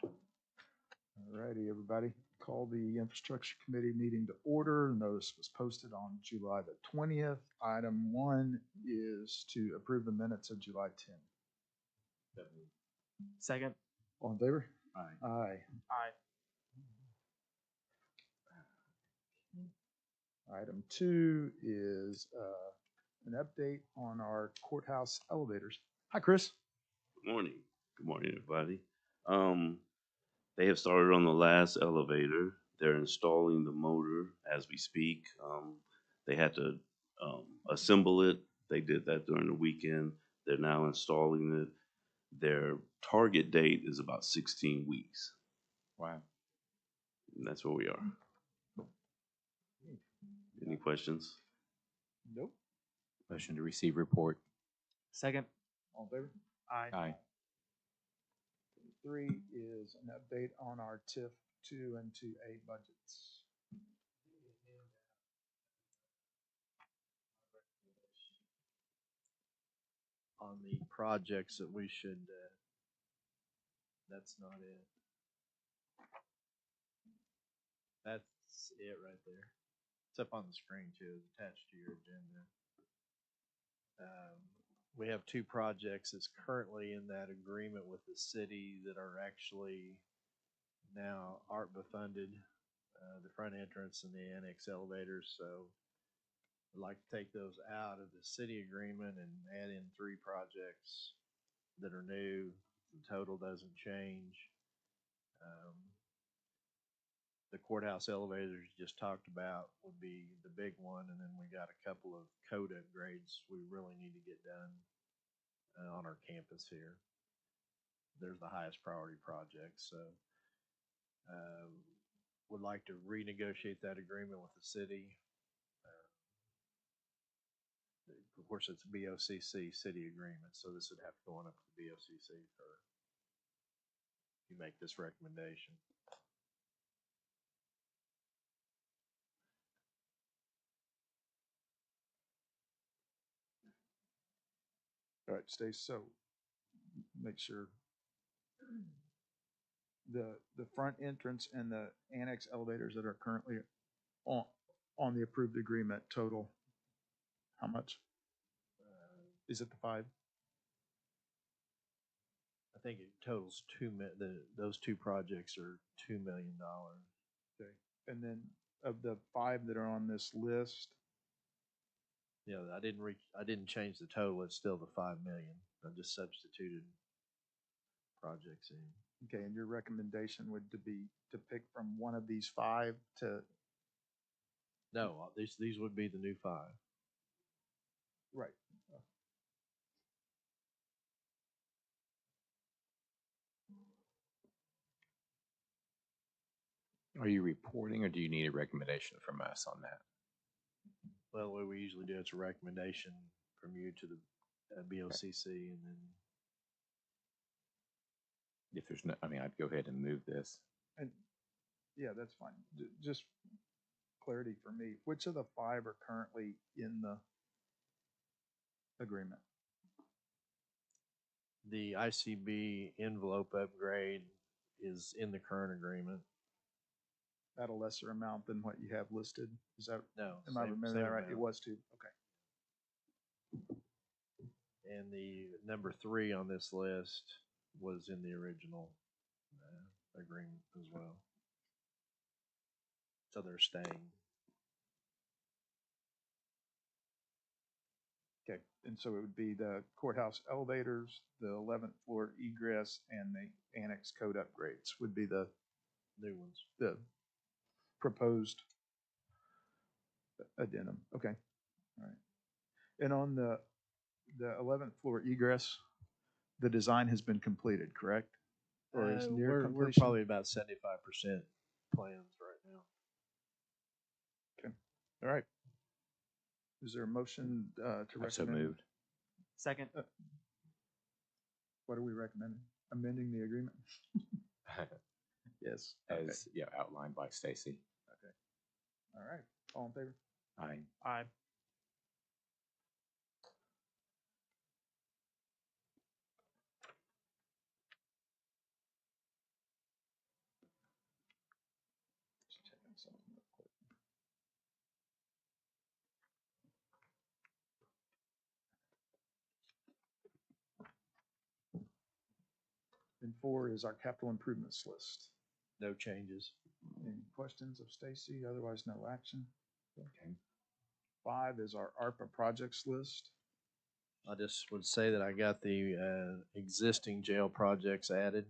All righty, everybody. Call the Infrastructure Committee meeting to order. Notice was posted on July the 20th. Item 1 is to approve the minutes of July 10th. Second. All in favor? Aye. Aye. Aye. Item 2 is an update on our courthouse elevators. Hi, Chris. Good morning. Good morning, everybody. They have started on the last elevator. They're installing the motor as we speak. They had to assemble it. They did that during the weekend. They're now installing it. Their target date is about 16 weeks. Wow. And that's where we are. Any questions? Nope. Motion to receive report. Second. All in favor? Aye. Aye. 3 is an update on our TIF 2 and 2A budgets. On the projects that we should, that's not it. That's it right there. It's up on the screen too, it's attached to your agenda. We have 2 projects that's currently in that agreement with the city that are actually now ARPA funded, the front entrance and the annex elevators. So I'd like to take those out of the city agreement and add in 3 projects that are new. The total doesn't change. The courthouse elevators you just talked about would be the big one, and then we got a couple of code upgrades we really need to get done on our campus here. There's the highest priority projects. So would like to renegotiate that agreement with the city. Of course, it's a BOCC city agreement, so this would have to go on up to the BOCC for you make this recommendation. All right, Stace, so make sure the front entrance and the annex elevators that are currently on the approved agreement total, how much? Is it the 5? I think it totals those 2 projects are $2 million. Okay, and then of the 5 that are on this list, Yeah, I didn't change the total. It's still the 5 million. I just substituted projects in. okay, and your recommendation would be to pick from one of these 5 to, No, these would be the new 5. right. Are you reporting or do you need a recommendation from us on that? Well, the way we usually do it's a recommendation from you to the BOCC, and then If there's no, I mean, I'd go ahead and move this. And yeah, that's fine. Just clarity for me. Which of the 5 are currently in the agreement? the ICB envelope upgrade is in the current agreement. At a lesser amount than what you have listed? Is that, No, am I remembering that right? It amount. was 2, okay. And the number 3 on this list was in the original agreement as well. So they're staying. Okay, and so it would be the courthouse elevators, the 11th floor egress, and the annex code upgrades would be the New ones. the proposed addendum. Okay, all right. And on the 11th floor egress, the design has been completed, correct? Or is near we're completion? probably about 75% plans right now. Okay, all right. Is there a motion to recommend? So moved. Second. What are we recommending? Amending the agreement? Yes. Okay. As yeah, outlined by Stacy. Okay. All right. All in favor? Aye. Aye. And 4 is our capital improvements list. No changes. Any questions of Stacy? Otherwise, no action. Okay. 5 is our ARPA projects list. I just would say that I got the existing jail projects added.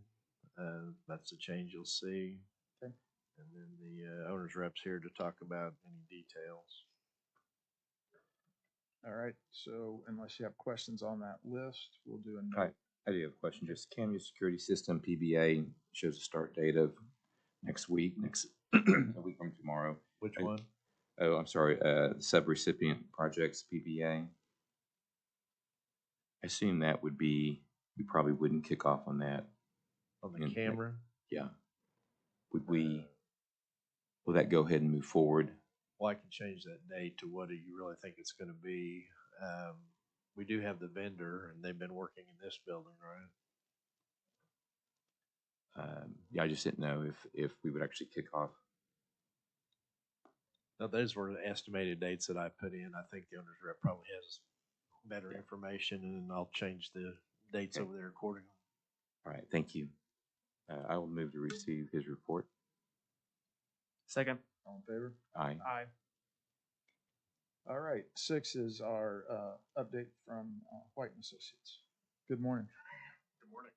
That's a change you'll see. Okay. And then the owner's rep's here to talk about any details. All right, so unless you have questions on that list, we'll do a Hi, note. I do have a question. Just Cameo Security System, PBA, shows a start date of next week, a week from tomorrow. Which I- one? Oh, I'm sorry, subrecipient projects, PBA. I assume that would be, we probably wouldn't kick off on that. On the in- camera? Yeah. Would we, will that go ahead and move forward? Well, I can change that date to what do you really think it's gonna be. We do have the vendor and they've been working in this building, right? Yeah, I just didn't know if we would actually kick off. Now, those were the estimated dates that I put in. I think the owner's rep probably has better Yeah. information and I'll change the dates Okay. over there accordingly. All right, thank you. I will move to receive his report. Second. All in favor? Aye. Aye. All right, 6 is our update from White and Associates. Good morning. Good morning.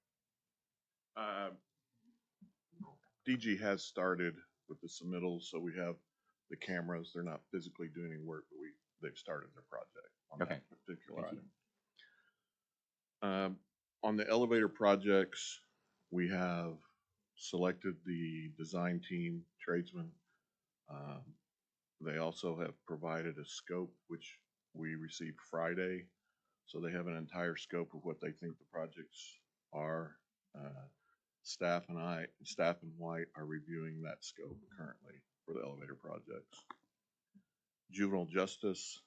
DG has started with the submittals, so we have the cameras. They're not physically doing any work, but they've started their project on Okay. that particular Thank you. item. On the elevator projects, we have selected the design team, tradesmen. They also have provided a scope, which we received Friday. So they have an entire scope of what they think the projects are. Staff and White are reviewing that scope currently for the elevator projects. Juvenile justice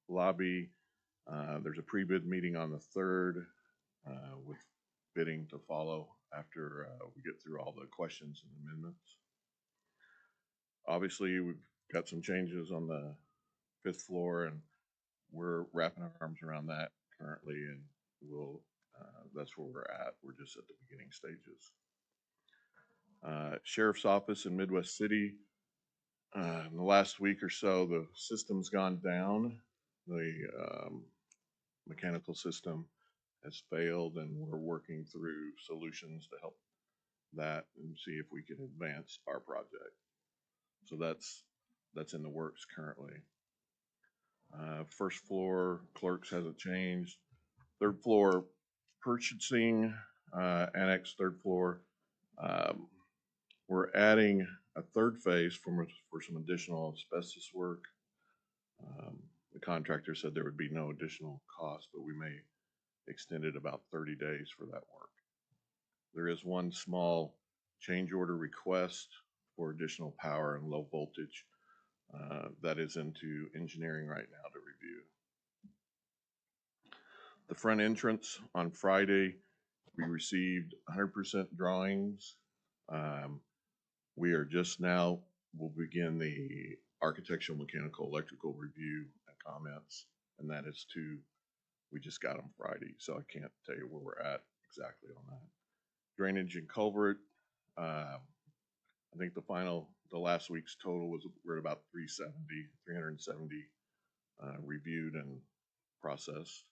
lobby, there's a pre-bid meeting on the 3rd with bidding to follow after we get through all the questions and amendments. Obviously, we've got some changes on the 5th floor and we're wrapping our arms around that currently, and that's where we're at. We're just at the beginning stages. Sheriff's office in Midwest City, in the last week or so, the system's gone down. The mechanical system has failed, and we're working through solutions to help that and see if we can advance our project. So that's in the works currently. First floor clerks hasn't changed. 3rd floor purchasing, annex 3rd floor. We're adding a 3rd phase for some additional asbestos work. The contractor said there would be no additional cost, but we may extend it about 30 days for that work. There is one small change order request for additional power and low voltage that is into engineering right now to review. The front entrance on Friday, we received 100% drawings. We are just now, we'll begin the architectural, mechanical, electrical review and comments, and that is we just got them Friday, so I can't tell you where we're at exactly on that. Drainage and culvert, I think the last week's total was, we're at about 370 reviewed and processed.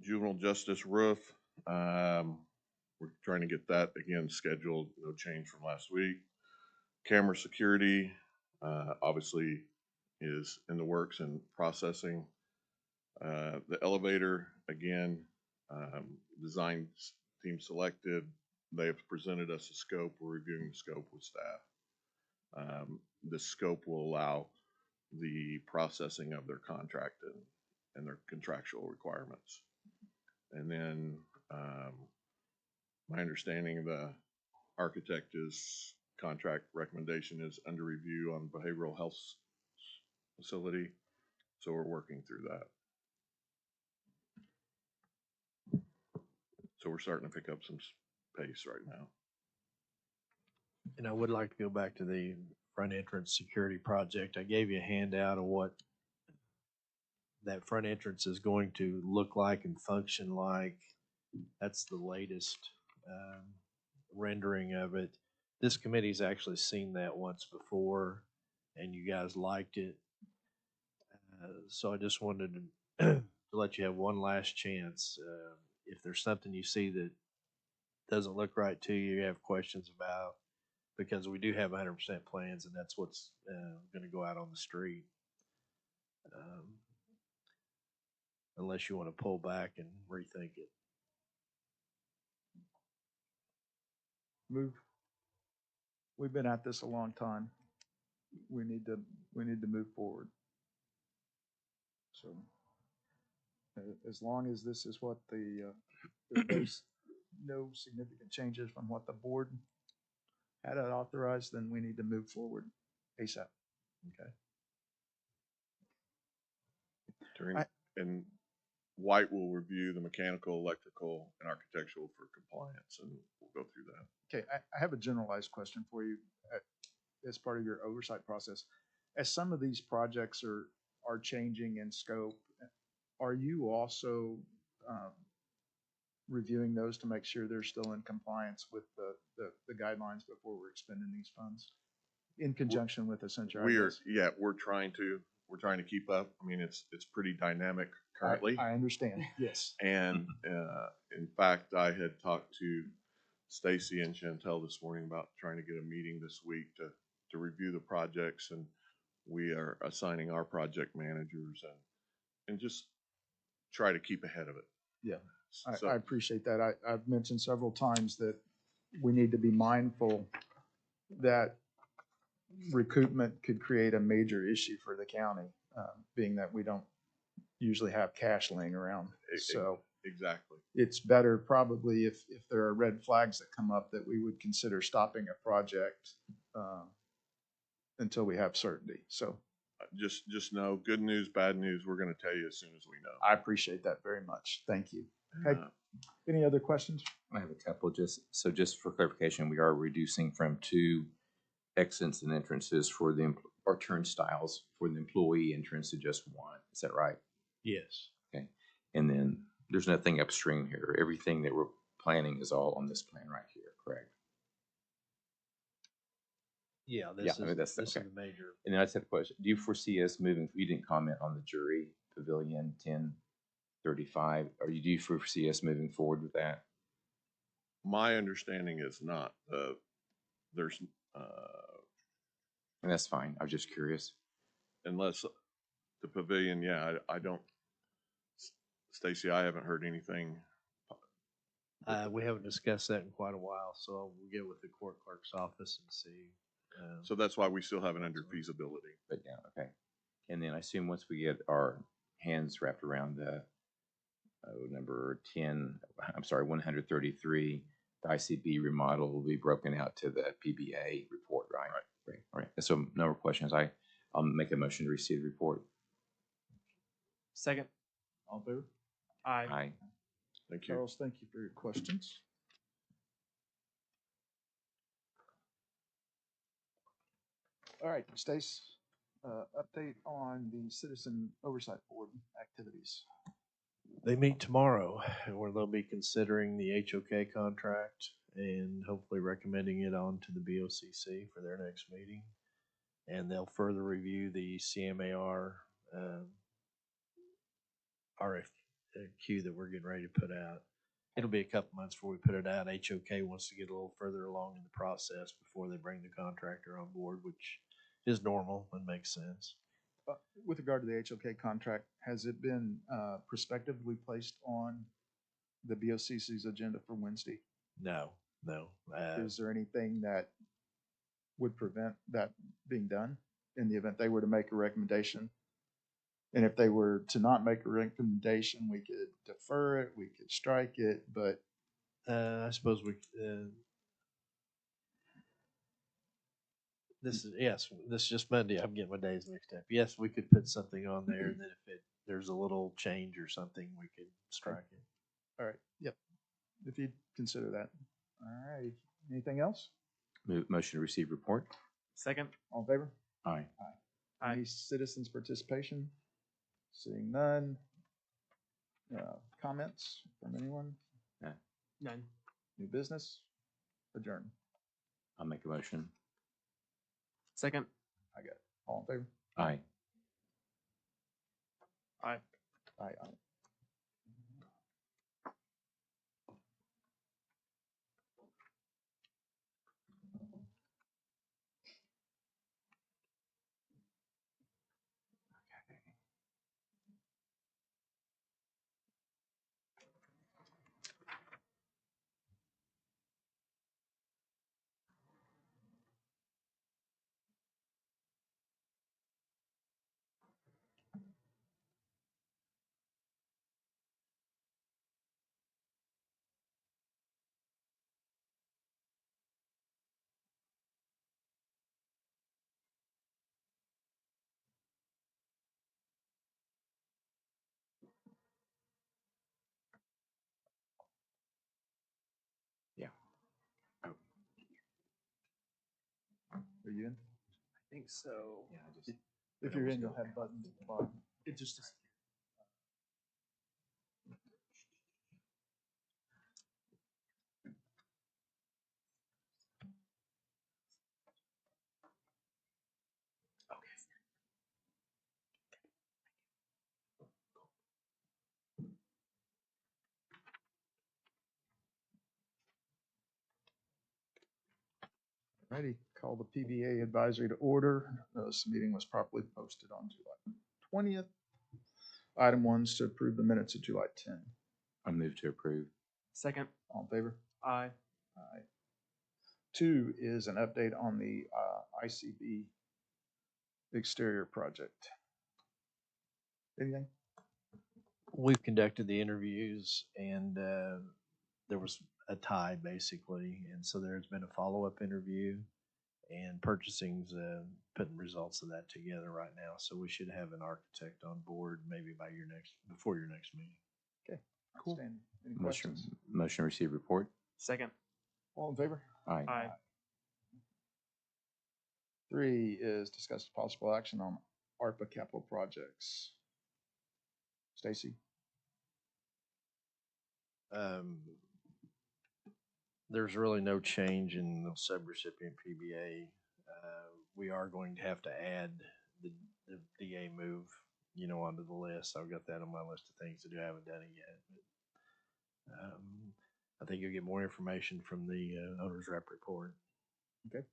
Juvenile justice roof, we're trying to get that again scheduled, no change from last week. Camera security, obviously is in the works and processing. The elevator, again, design team selected. They have presented us a scope. We're reviewing the scope with staff. The scope will allow the processing of their contract and their contractual requirements. And then my understanding, the architect is contract recommendation is under review on behavioral health facility. So we're working through that. So we're starting to pick up some pace right now. And I would like to go back to the front entrance security project. I gave you a handout of what that front entrance is going to look like and function like. That's the latest rendering of it. This committee's actually seen that once before, and you guys liked it. So I just wanted to let you have one last chance. If there's something you see that doesn't look right to you, you have questions about, because we do have 100% plans, and that's what's going to go out on the street. Unless you want to pull back and rethink it. We've been at this a long time. We need to move forward. So as long as this is what there's no significant changes from what the board had it authorized, then we need to move forward ASAP. Okay. And White will review the mechanical, electrical, and architectural for compliance, and we'll go through that. Okay, I have a generalized question for you as part of your oversight process. As some of these projects are changing in scope, are you also reviewing those to make sure they're still in compliance with the guidelines before we're expending these funds in conjunction with Accenture? We're trying to keep up. I mean, it's pretty dynamic currently. I understand, yes. And in fact, I had talked to Stacy and Chantel this morning about trying to get a meeting this week to review the projects, and we are assigning our project managers and just try to keep ahead of it. Yeah, So, I appreciate that. I've mentioned several times that we need to be mindful that recoupment could create a major issue for the county, being that we don't usually have cash laying around. So exactly. it's better probably if there are red flags that come up that we would consider stopping a project until we have certainty. So Just know, good news, bad news, we're going to tell you as soon as we know. I appreciate that very much. Thank you. Okay. Any other questions? I have a couple. Just for clarification, we are reducing from 2 exits and entrances for or turnstiles for the employee entrance to just 1. Is that right? Yes. Okay. And then there's nothing upstream here. Everything that we're planning is all on this plan right here, correct? Yeah, Yeah, I mean, that's this okay. is the major. And then I just had a question. Do you foresee us moving? You didn't comment on the jury pavilion 1035. Do you foresee us moving forward with that? My understanding is not. There's And that's fine. I was just curious. unless the pavilion, yeah, I don't. Stacy, I haven't heard anything. We haven't discussed that in quite a while, so we'll get with the court clerk's office and see. So that's why we still have it under feasibility. But yeah, okay. And then I assume once we get our hands wrapped around the number 133, the ICB remodel will be broken out to the PBA report, right? Right. All right. So no more questions. I'll make a motion to receive the report. Second. All in favor? Aye. Aye. Thank you. Charles, thank you for your questions. All right, Stace, update on the Citizen Oversight Board activities. They meet tomorrow, where they'll be considering the HOK contract and hopefully recommending it on to the BOCC for their next meeting. And they'll further review the CMAR RFQ that we're getting ready to put out. It'll be a couple months before we put it out. HOK wants to get a little further along in the process before they bring the contractor on board, which is normal and makes sense. With regard to the HOK contract, has it been prospectively placed on the BOCC's agenda for Wednesday? No. Is there anything that would prevent that being done in the event they were to make a recommendation? And if they were to not make a recommendation, we could defer it, we could strike it, but I suppose we. This is just Monday. I'm getting my days mixed up. Yes, we could put something on there, and then if there's a little change or something, we could strike it. all right, yep, if you'd consider that. All right, anything else? Motion to receive report. Second. All in favor? Aye. Aye. Any citizens' participation? Seeing none. Comments from anyone? None. New business? Adjourn. I'll make a motion. Second. I got it. All in favor? Aye. Aye. Aye, aye. Are you in? I think so. Yeah, I just. If you're in, you'll have buttons at the bottom. It just. Okay. Ready, call the PBA advisory to order. This meeting was properly posted on July 20th. Item 1 is to approve the minutes of July 10. I move to approve. Second. All in favor? Aye. Aye. 2 is an update on the ICB exterior project. Anything? We've conducted the interviews and there was a tie basically. And so there's been a follow-up interview and purchasing's putting results of that together right now. So we should have an architect on board maybe before your next meeting. Okay, Cool. outstanding. Any Motion, questions? motion to receive report. Second. All in favor? Aye. Aye. 3 is discuss possible action on ARPA capital projects. Stacy? There's really no change in the subrecipient PBA. We are going to have to add the DA move, onto the list. I've got that on my list of things to do. I haven't done it yet. But, I think you'll get more information from the owner's rep report. Okay.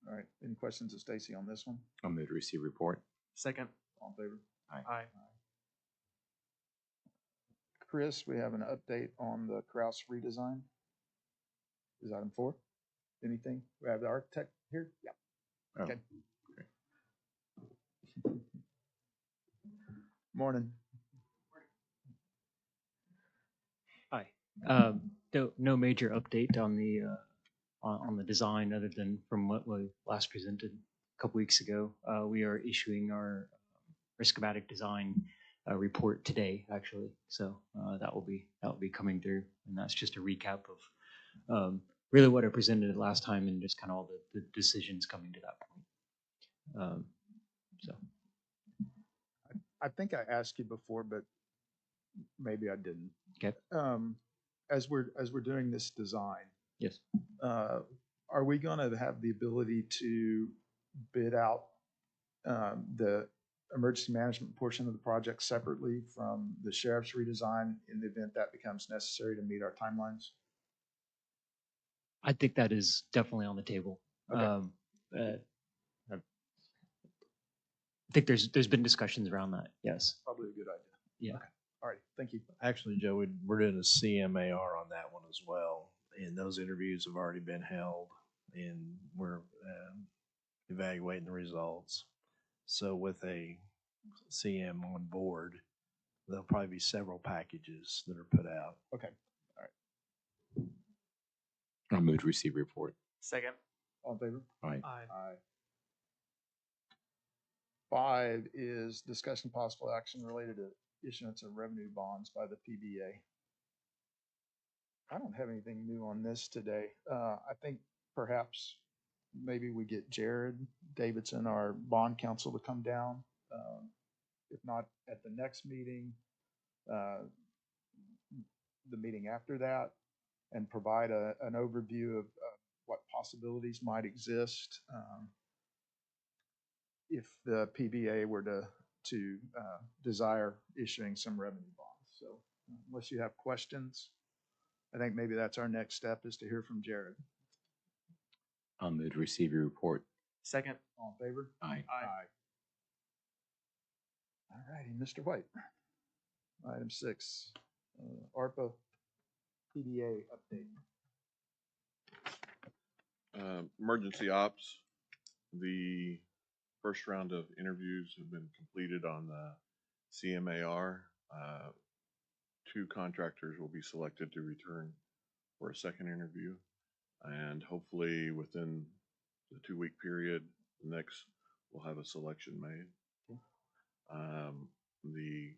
All right. Any questions of Stacy on this one? I'll move to receive report. Second. All in favor? Aye. Chris, we have an update on the Kraus redesign. Is item 4? Anything? We have the architect here? Yeah. Oh, Okay. Morning. Hi. No major update on the design other than from what we last presented a couple weeks ago. We are issuing our schematic design report today, actually. So that will be coming through, and that's just a recap of really what I presented last time and just kind of all the decisions coming to that point. So. I think I asked you before, but maybe I didn't. Okay. As we're doing this design, Yes. are we going to have the ability to bid out the emergency management portion of the project separately from the sheriff's redesign in the event that becomes necessary to meet our timelines? I think that is definitely on the table. Okay. I think there's been discussions around that. Yes. Probably a good idea. Yeah. Okay. All right. Thank you. Actually, Joe, we're doing a CMAR on that one as well. And those interviews have already been held and we're evaluating the results. So with a CM on board, there'll probably be several packages that are put out. Okay. I'll move to receive report. Second. All in favor? Aye. Aye. Aye. 5 is discussion possible action related to issuance of revenue bonds by the PBA. I don't have anything new on this today. I think perhaps maybe we get Jared Davidson, our bond counsel, to come down. If not at the next meeting, the meeting after that, and provide an overview of what possibilities might exist if the PBA were to desire issuing some revenue bonds. So unless you have questions, I think maybe that's our next step, is to hear from Jared. I'll move to receive your report. Second. All in favor? Aye. Aye. All righty, Mr. White. Item 6, ARPA PBA update. Emergency ops, the first round of interviews have been completed on the CMAR. 2 contractors will be selected to return for a second interview, and hopefully within the 2-week period, next we'll have a selection made. The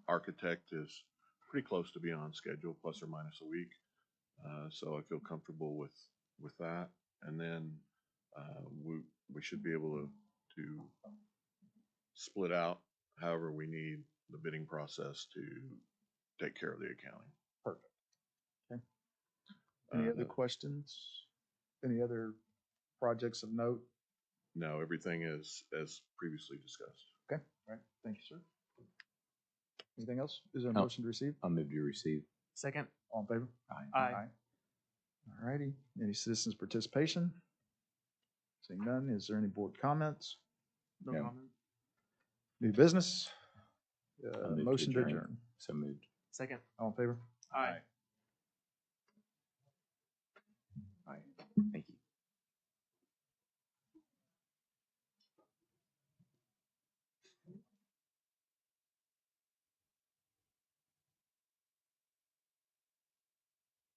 architect is pretty close to being on schedule, plus or minus a week. So I feel comfortable with that. And then we should be able to split out however we need the bidding process to take care of the accounting. Perfect. Okay. Any other questions? Any other projects of note? No, everything is as previously discussed. Okay, all right, thank you, sir. Anything else? Is there a No. motion to receive? I'll move to receive. Second. All in favor? Aye. All righty, any citizens' participation? Seeing none, is there any board comments? No No. comment. New business? I'll move Motion to adjourn. So moved. Second. All in favor? Aye.